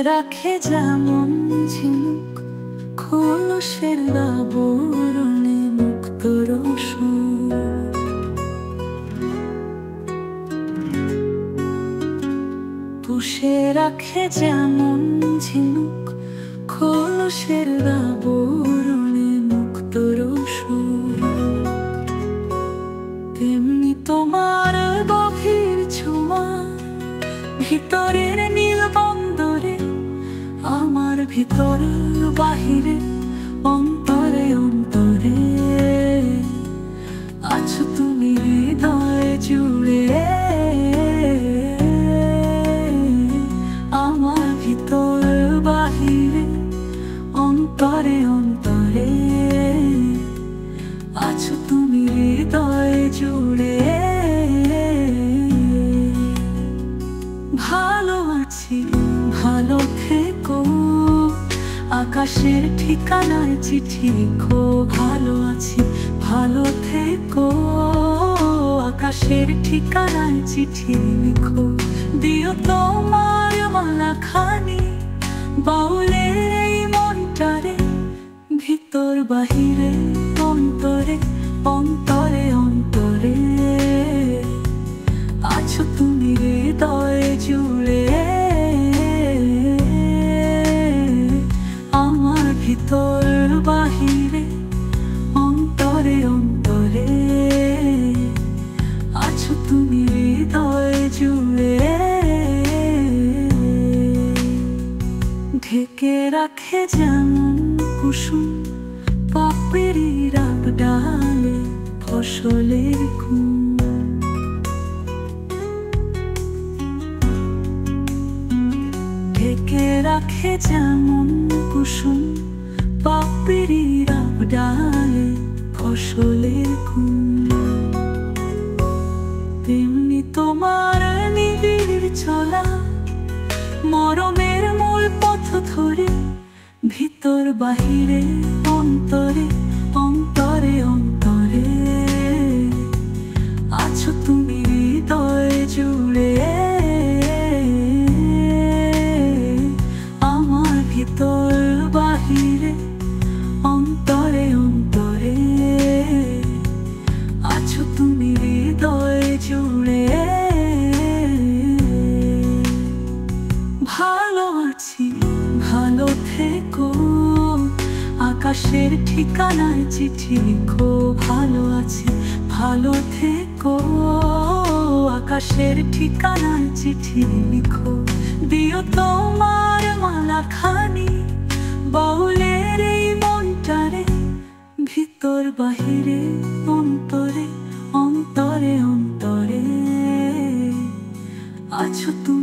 রাখে যেমন ঝিনুক খোলসের আবরণে মুক্ত রসুন। পুষে রাখে যেমন ঝিনুক খোলসের আবরণে মুক্ত রসুন, তেমনি তোমার গভীর ছোঁয়া ভিতরের নীল বন্দরে, আমার ভিতর বাহিরে অন্তরে অন্তরে আছো তুমি হৃদয় জুড়ে। আমার ভিতর বাহিরে অন্তরে অন্তরে আছো তুমি হৃদয় জুড়ে। ভালো আছি ভালো থেকো, আকাশের ঠিকানায় চিঠি লিখো। ভালো আছি ভালো থেকো, আকাশের ঠিকানায় চিঠি লিখো। দিও তোমার মালা খানি বাউলের এই মনটারে, ভিতর বাহিরে অন্তরে অন্তরে অন্তরে আছো তুমি হৃদয় জুড়ে। আমার ভিতর বাহিরে অন্তরে অন্তরে আছো তুমি হৃদয় জুড়ে। ঢেকে রাখে যেমন কুসুম পাপড়ির ডালে ফসলের ঘুম, ঢেকে রাখে যেমন কুসুম পাপড়ির ডালে ফসলের ঘুম, তেমনি তোমার নিবিড় চলা মরমের মূল পথ ধরে, ভিতর বাহিরে অন্তরে অন্তরে অন্তরে আছো তুমি হৃদয় জুড়ে। আমার ভিতর বাহিরে অন্তরে অন্তরে আছো তুমি হৃদয় জুড়ে। ভালো আছি ভালো থেকো, আকাশের ঠিকানায় চিঠি লিখো। ভালো আছি ভালো থেকো, আকাশের ঠিকানায় চিঠি লিখো। দিও তোমার মালা খানি বাউলের এই মনটারে, ভিতর বাহিরে অন্তরে অন্তরে অন্তরে আছো তুমি